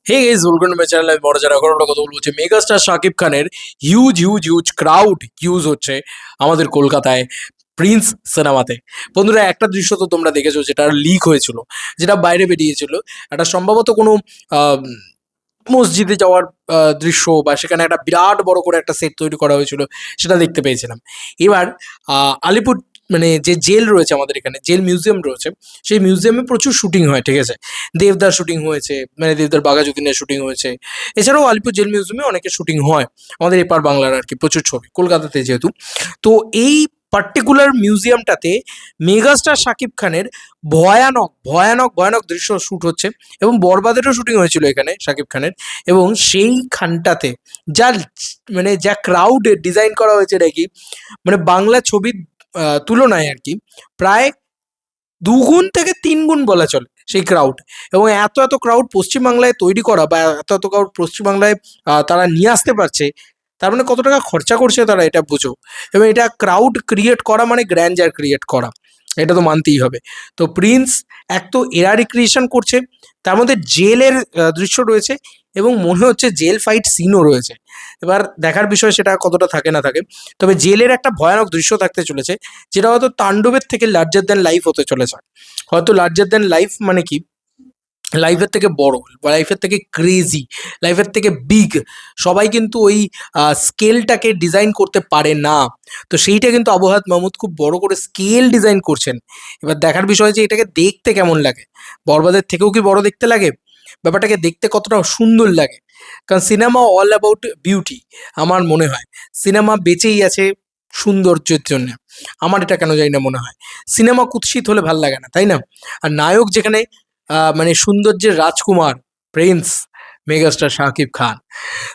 Hey guys, welcome to my channel. আমি বড় যারা এখন আমরা কথা বলবো যে মেগাস্টার শাকিব খানের huge huge huge crowd use হচ্ছে আমাদের কলকাতায় প্রিন্স সিনেমাতে। বন্ধুরা, একটা দৃশ্য তো তোমরা দেখেছো যেটা লিক হয়েছিল, যেটা বাইরে বেরিয়েছিল। একটা সম্ভবত কোনো আহ, মসজিদে যাওয়ার দৃশ্য, বা সেখানে একটা বিরাট বড় করে একটা সেট তৈরি করা হয়েছিল, সেটা দেখতে পেয়েছিলাম। এবার আলিপুর মানে যে জেল রয়েছে আমাদের এখানে, জেল মিউজিয়াম রয়েছে, সেই মিউজিয়ামে প্রচুর শুটিং হয়, ঠিক আছে। দেবদার শুটিং হয়েছে, মানে দেবদার বাঘাযতীনের শুটিং হয়েছে। এছাড়াও আলিপুর জেল মিউজিয়ামে অনেকের শুটিং হয়, আমাদের এপার বাংলার আর কি, প্রচুর ছবি কলকাতাতে যেহেতু। তো এই পার্টিকুলার মিউজিয়ামটাতে মেগাস্টার শাকিব খানের ভয়ানক ভয়ানক ভয়ানক দৃশ্য শ্যুট হচ্ছে, এবং বরবাদেরও শুটিং হয়েছিল এখানে শাকিব খানের। এবং সেইখানটাতে যা মানে যা ক্রাউড ডিজাইন করা হয়েছে নাকি, মানে বাংলা ছবির তুলনায় আর কি প্রায় দুগুণ থেকে তিনগুণ বলা চলে সেই ক্রাউড। এবং এত এত ক্রাউড পশ্চিমবাংলায় তৈরি করা, বা এত এত ক্রাউড পশ্চিমবাংলায় তারা নিয়ে আসতে পারছে, তার মানে কত টাকা খরচা করছে তারা, এটা বুঝো। এবং এটা ক্রাউড ক্রিয়েট করা মানে গ্র্যান্ডার ক্রিয়েট করা, এটা তো মানতেই হবে। তো প্রিন্স এক তো এরা রিক্রিয়েশন করছে, তার মধ্যে জেলের দৃশ্য রয়েছে, এবং মনে হচ্ছে জেল ফাইট সিনও রয়েছে। এবার দেখার বিষয় সেটা কতটা থাকে না থাকে। তবে জেলের একটা ভয়ানক দৃশ্য থাকতে চলেছে, যেটা হয়তো তাণ্ডবের থেকে লার্জার দ্যান লাইফ হতে চলেছে। হয়তো লার্জার দ্যান লাইফ মানে কি, লাইফের থেকে বড়, লাইফের থেকে ক্রেজি, লাইফের থেকে বিগ। সবাই কিন্তু ওই স্কেলটাকে ডিজাইন করতে পারে না। তো সেইটা কিন্তু আবহাওয়াত মাহমুদ খুব বড় করে স্কেল ডিজাইন করছেন। এবার দেখার বিষয় যে এটাকে দেখতে কেমন লাগে, বরবাদের থেকেও কি বড় দেখতে লাগে, ব্যাপারটাকে দেখতে কতটা সুন্দর লাগে। কারণ সিনেমা অল অ্যাবাউট বিউটি। আমার মনে হয় সিনেমা বেঁচেই আছে সৌন্দর্যের জন্য। আমার এটা কেন জানি না মনে হয়, সিনেমা কুৎসিত হলে ভাল লাগে না, তাই না? আর নায়ক যেখানে মানে সৌন্দর্যের রাজকুমার, প্রিন্স মেগাস্টার শাকিব খান।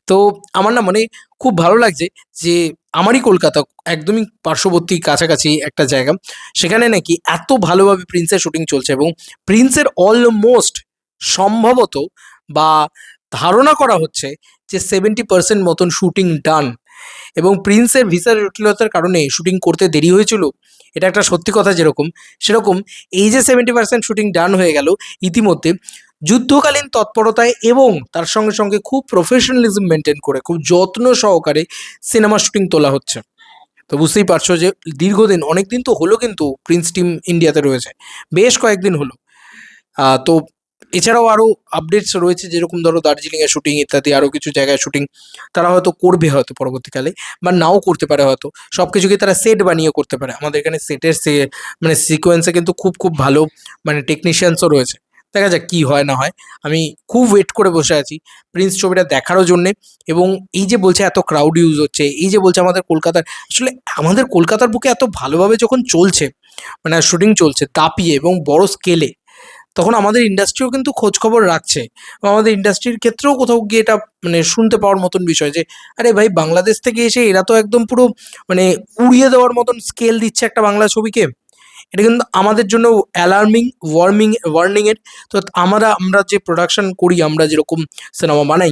তো আমার না মানে খুব ভালো লাগছে যে আমারই কলকাতা, একদমই পার্শ্ববর্তী কাছাকাছি একটা জায়গা, সেখানে নাকি এত ভালোভাবে প্রিন্সের শুটিং চলছে। এবং প্রিন্সের অলমোস্ট সম্ভবত বা ধারণা করা হচ্ছে যে 70% মতন শুটিং ডান। এবং প্রিন্সের ভিসার জটিলতার কারণে শুটিং করতে দেরি হয়েছিল, এটা একটা সত্যি কথা। যেরকম সেরকম এই যে 70% শুটিং ডান হয়ে গেল ইতিমধ্যে, যুদ্ধকালীন তৎপরতায় এবং তার সঙ্গে সঙ্গে খুব প্রফেশনালিজম মেনটেন করে, খুব যত্ন সহকারে সিনেমা শুটিং তোলা হচ্ছে। তো বুঝতেই পারছো যে দীর্ঘদিন, অনেক দিন তো হলো কিন্তু প্রিন্স টিম ইন্ডিয়াতে রয়েছে, বেশ কয়েকদিন হলো। তো এছাড়াও আরও আপডেটস রয়েছে, যেরকম ধরো দার্জিলিংয়ে শুটিং ইত্যাদি আরও কিছু জায়গায় শুটিং তারা হয়তো করবে, হয়তো পরবর্তীকালে, বা নাও করতে পারে। হয়তো সব কিছুকে তারা সেট বানিয়ে করতে পারে। আমাদের এখানে সেটের মানে সিকোয়েন্সে কিন্তু খুব খুব ভালো মানে টেকনিশিয়ানসও রয়েছে। দেখা যাক কী হয় না হয়। আমি খুব ওয়েট করে বসে আছি প্রিন্স ছবিটা দেখারও জন্যে। এবং এই যে বলছে এত ক্রাউড ইউজ হচ্ছে, এই যে বলছে আমাদের কলকাতার, আসলে আমাদের কলকাতার বুকে এত ভালোভাবে যখন চলছে, মানে শুটিং চলছে তাপিয়ে এবং বড় স্কেলে, তখন আমাদের ইন্ডাস্ট্রিও কিন্তু খোঁজ খবর রাখছে। এবং আমাদের ইন্ডাস্ট্রির ক্ষেত্রেও কোথাও গিয়ে এটা মানে শুনতে পাওয়ার মতন বিষয় যে, আরে ভাই, বাংলাদেশ থেকে এসে এরা তো একদম পুরো মানে উড়িয়ে দেওয়ার মতন স্কেল দিচ্ছে একটা বাংলা ছবিকে। এটা কিন্তু আমাদের জন্য অ্যালার্মিং, ওয়ার্নিংয়ের। তো আমরা যে প্রোডাকশন করি, আমরা যেরকম সিনেমা বানাই,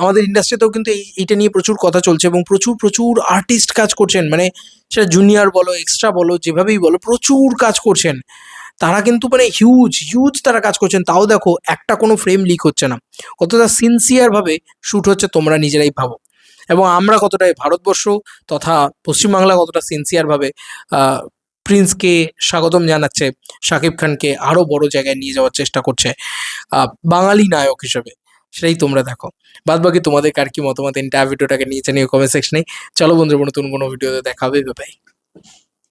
আমাদের ইন্ডাস্ট্রিতেও কিন্তু এইটা নিয়ে প্রচুর কথা চলছে, এবং প্রচুর প্রচুর আর্টিস্ট কাজ করছেন। মানে সেটা জুনিয়র বলো, এক্সট্রা বলো, যেভাবেই বলো, প্রচুর কাজ করছেন তারা। কিন্তু মানে হিউজ হিউজ তারা কাজ করছেন, তাও দেখো একটা কোনো ফ্রেম লিক হচ্ছে না। কতটা সিনসিয়ারভাবে শ্যুট হচ্ছে তোমরা নিজেরাই ভাবো। এবং আমরা কতটাই, ভারতবর্ষ তথা পশ্চিমবাংলা কতটা সিনসিয়ারভাবে প্রিন্সকে স্বাগতম জানাচ্ছে, শাকিব খানকে আরও বড় জায়গায় নিয়ে যাওয়ার চেষ্টা করছে বাঙালি নায়ক হিসেবে। সেটাই তোমরা দেখো। বাদ বাকি তোমাদের কার কি মতামত, এন্টায়ার ভিডিওটাকে নিচে নিয়ে কমেন্ট সেকশনে। চলো বন্ধুরা, নতুন কোনো ভিডিওতে দেখা হবে। বাই।